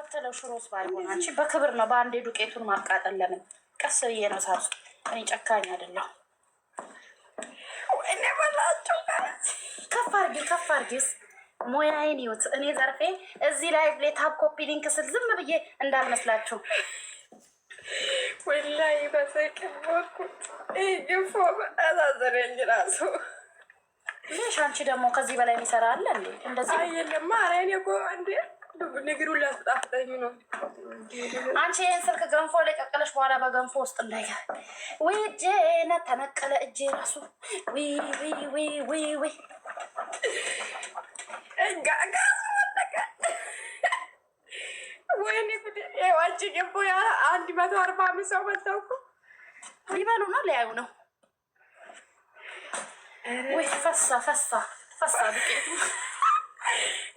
ከተለው ሽሮስ ባይሆን አንቺ በክብር ነው በአንዴ ዱቄቱን ማቃጠል። ለምን ቀስ ብዬ ነው ሳሱ። እኔ ጨካኝ አይደለሁ። ወይኔ በላቸው። ከፍ አርጊስ ሙያዬን ይዩት። እኔ ዘርፌ እዚህ ላይ ታፕ ኮፒ ሊንክ ስል ዝም ብዬ እንዳልመስላችሁ። ወላሂ በሰቅል ወኩት ይግፎ አዛዘረኝ ራሱ። ልሽ አንቺ ደግሞ ከዚህ በላይ የሚሰራ አለ እንዴ? እንደዚህ አየለም ማረኔ እኮ እንዴ ንግሩ ላስጣፍጠኝ ነው። አንቺ ይህን ስልክ ገንፎ ላይ ቀቀለሽ በኋላ በገንፎ ውስጥ እንዳይገ ወይ እጄና ተነቀለ እጄ ራሱ ወይ ወይኔ ዋንጭ ገቦ 145 ሰው መጣው እኮ ሊበሉ ነው ሊያዩ ነው። ወይ ፈሳ ዱቄቱ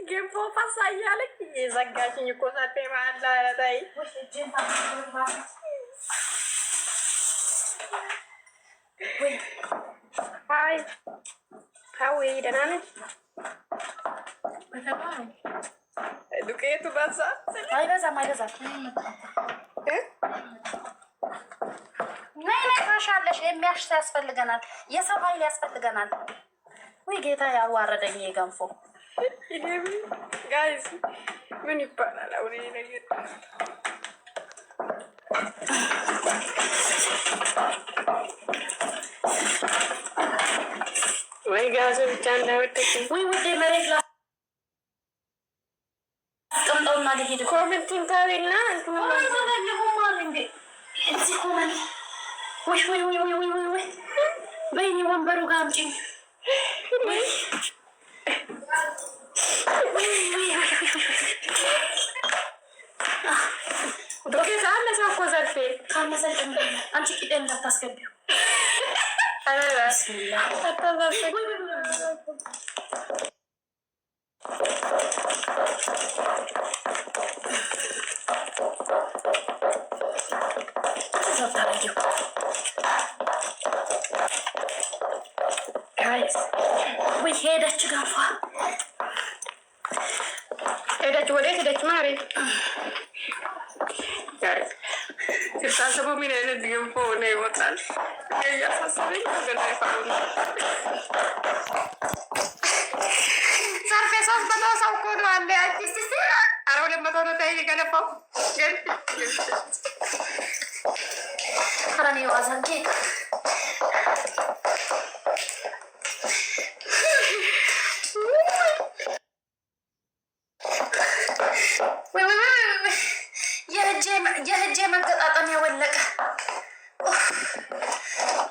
ገቦ ፈሳ እያለች የዘጋችኝ እኮ ሰጤ ማላታይ ሀዊ ደህና ነሽ? ዱቄቱ በዛ አይበዛም። ነይ ታሻለሽ። የሚያሽታ ያስፈልገናል። የሰው ኃይል ያስፈልገናል። ወይ ጌታ ያዋረደኝ ገንፎ። ጋይዝ ምን ይባላል አሁን ነገር? ወይ ጋዞ ብቻ እንዳይወደቅ ወይ ውዴ መሬት ላ አስቀምጠውና ልሄድ ኮሜንቲን ታሪና እንዴ እዚህ ኮሜንት ወይ በይኔ ወንበሩ ጋር አምጪኝ። ዶኬት አነሳ እኮ ዘርፌ ካመሰል አንቺ ቂጤ እንዳታስገቢው። ወይ ሄደች ገንፏ ሄደች። ወዴት ሄደች? ማሪ ስታስበው ምን አይነት ገንፎ ነው ይወጣል? እያሳሰበኝ ገናይፋሩ ሰርፌ 300 ሰው እኮ ነው አለ አርቲስት 200 ነው ታይ ገለፋው ግን አራኔ ዋዛንጌ የህጄ መገጣጠም ያወለቀ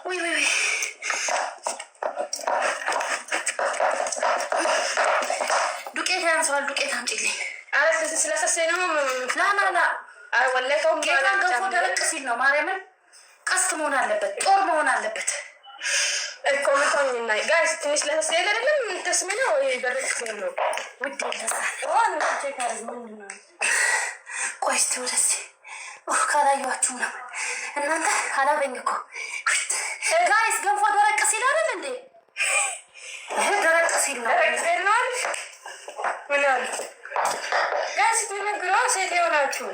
ወይ ዱቄት ያንሰዋል። ዱቄት አምጪልኝ። ስለሰሴ ነው ላላላ ወለቀው ጌታን ገንፎ ደረቅ ሲል ነው። ማርያምን ቀስት መሆን አለበት፣ ጦር መሆን አለበት እኮ ምቶኝና ጋይስ ትንሽ ለሰሴ አይደለም ተስሜ ነው ወይ ደረቅ ሲል ነው ውዴ ይነሳል። ቆይ እስኪ ወደዚህ ካላየኋችሁ ነው እናንተ አላበኝ እኮ ጋይስ። ገንፎ ደረቅ ሲል አይደል እንዴ? ደረቅ ሲል ነው። ምን አለ ጋይስ? ትነግሮ ሴት የሆናችሁ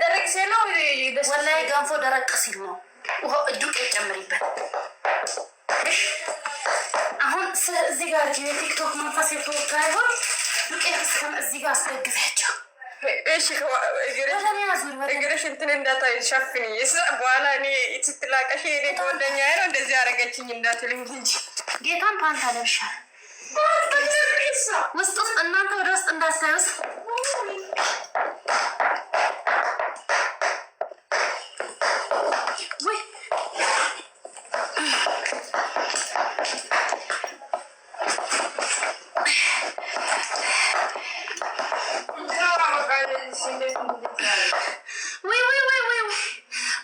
ደረቅ ሲል ነው። ወላሂ ገንፎ ደረቅ ሲል ነው። ዱቄት ጨምሪበት። አሁን እዚህ ጋር የቲክቶክ መንፈስ የተወጋ ይሆን? ዱቄት እስከም እዚህ ጋር አስደግፊያቸው። እሺ እግርሽ እንትን እንዳታይ ሸፍኝ። በኋላ እኔ ስትላቀሽ እኔ ጓደኛ ነው እንደዚህ ያደረገችኝ እንዳትልኝ እንጂ ጌታን ፓንት አለብሻል። ውስጥ እናንተ ወደ ውስጥ እንዳታዩስ። ወይ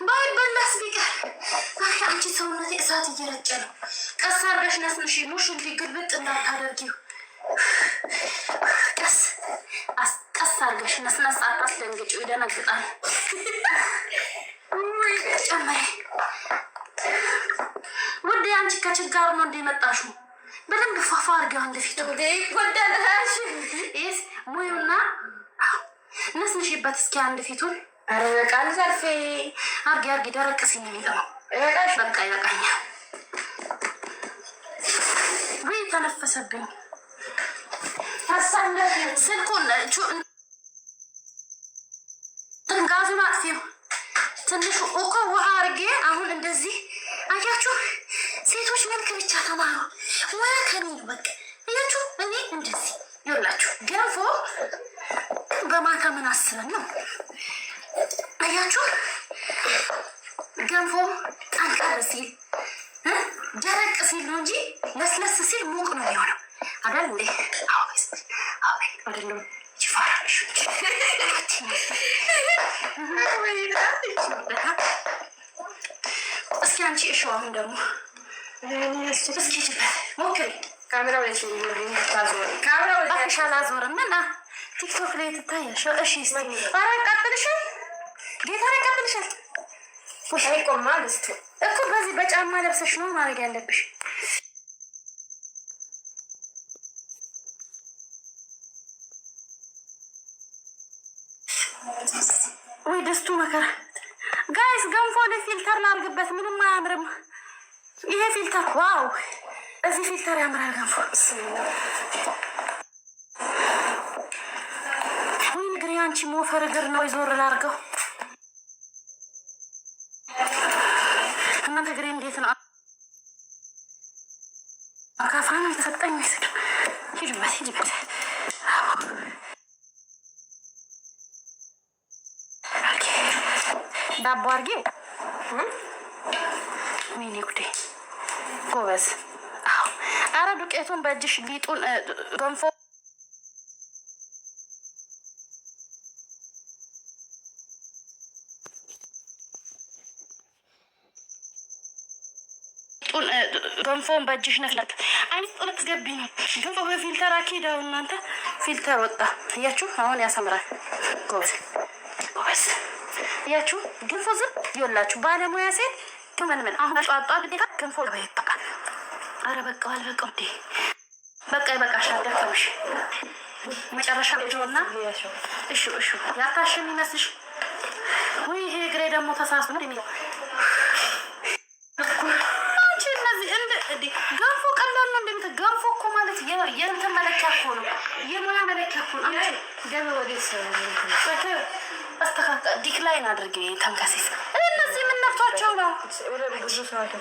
ባይበላስ ቢቀር አንቺ ሰውነቴ እሳት እየረጨ ነው። ቀስ አድርገሽ ነስንሽ ሙሽ እንዲግልብጥ እንዳታደርጊው። ቀስ አድርገሽ ነስነስ አታስደንግጪው፣ ይደነግጣል። ጨመሪ ውዴ። አንቺ ከችጋር ነው እንደመጣሽው በደንብ ፏፏ አድርጊው። አንድ ፊት ወደሽ ሙዩና ነስንሽበት እስኪ አንድ ፊቱን። ኧረ በቃል ዘርፌ አርጊ ደረቅ ሲል ነው የሚገባው። ይበቃሽ። በቃ ይበቃኛል። ወይ ተነፈሰብኝ። ታሳለፍ ስልኩን ጋዙን አጥፊው። ትንሹ እኮ ውሃ አርጌ አሁን እንደዚህ አያችሁ። ሴቶች መልክ ብቻ ተማሩ ወይ ከኔ በቃ አያችሁ። እኔ እንደዚህ ይኸውላችሁ ገንፎ በማታ ምን አስበን ነው አያችሁ። ገንፎ ጠንከር ሲል ደረቅ ሲል ነው እንጂ ለስለስ ሲል ሙቅ ነው የሚሆነው አይደል እንዴ? አይደለም ይፈራልሽ። እስኪ አንቺ እሺ፣ አሁን ደግሞ እስኪ ሞክሪ። ካሜራው ላይ አላዞርም እና ቲክቶክ ላይ ትታያሽ። እሺ ኧረ ቀጥልሻል፣ ጌታ ላይ ቀጥልሻል። አይቆማ ልስቱ እኮ በዚህ በጫማ ለብሰሽ ነው ማድረግ ያለብሽ። ወይ ደስቱ መከራ። ጋይስ ገንፎ ላይ ፊልተር ላርግበት፣ ምንም አያምርም ይሄ ፊልተር። ዋው እዚህ ፊልተር ያምራል ገንፎ። ወይ እንግዲህ አንቺ ሞፈር እግር ነው ይዞር ላርገው። እናንተ ግሬ እንዴት ነው? አካፋን ተሰጠኝ መስል ሂድበት ዳቦ አድርጌው። ወይኔ ጉዴ ጎበዝ። አዎ አረ ዱቄቱን በእጅሽ ሊጡን ገንፎ ገንፎን በእጅሽ ነክለክ አይስ ጥልቅ ገቢ ነው ገንፎ በፊልተር አኪዳው። እናንተ ፊልተር ወጣ እያችሁ አሁን ያሰምራል። ጎበዝ እያችሁ ገንፎ ዝም ይወላችሁ ባለሙያ ሴት ትመልመል። አሁን ጧጧ ግዴታ ገንፎ ይበቃል። አረ በቃው አልበቃው እንዴ? በቃ ይበቃሻል። ደከመሽ መጨረሻ ልጆና እሺ ያታሽም ይመስልሽ ወይ? ይሄ እግሬ ደግሞ ተሳስቶ ነው የሚለው። አንቺ እነዚህ እንደ ገንፎ ቀላል ነው እንደምት ገንፎ እኮ ማለት የእንትን መለኪያ እኮ ነው፣ የሙያ መለኪያ እኮ ነው። አንቺ ገበ ወዴት አስተካከ ዲክላይን አድርጌ ተንከሲስ እነዚህ ምን ነፍቷቸው ነው? ብዙ ሰዓት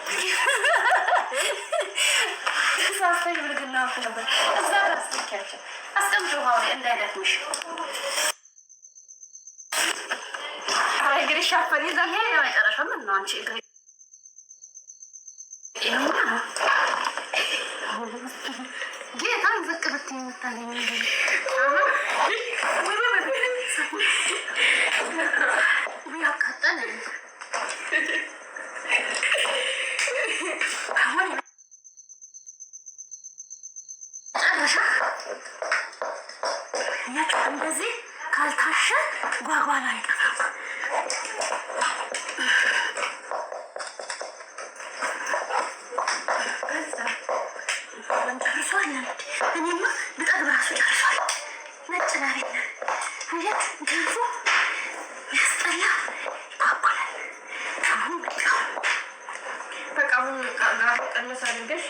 ሳስተኝ ብልግና ነበር። እዛ አስልኪያቸው አስቀምጪ ውሃ ላይ እንዳይደክምሽ። አረ እግሬ ሻፈን ይዛል። ይሄ የመጨረሻ ምን ነው አንቺ እግሬ ጌታን ዝቅ ብትይ የምታገኝ ያቃጠለኝ አሁን ጨረሻ። እንደዚህ ካልታሸ ጓጓላ አይጠፋም። ጨርሷል። እኔማ ብጠግብ እራሱ ጨርሷል። ነጭ ላቤት አያት ገንፎ ያስጠላ ይጓጓላል። አሁን በቃ ቀነስ አድርገሽ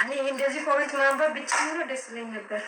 እኔ እንደዚህ ኮሜንት ማንበብ ብቻ ኖሮ ደስ ይለኝ ነበር።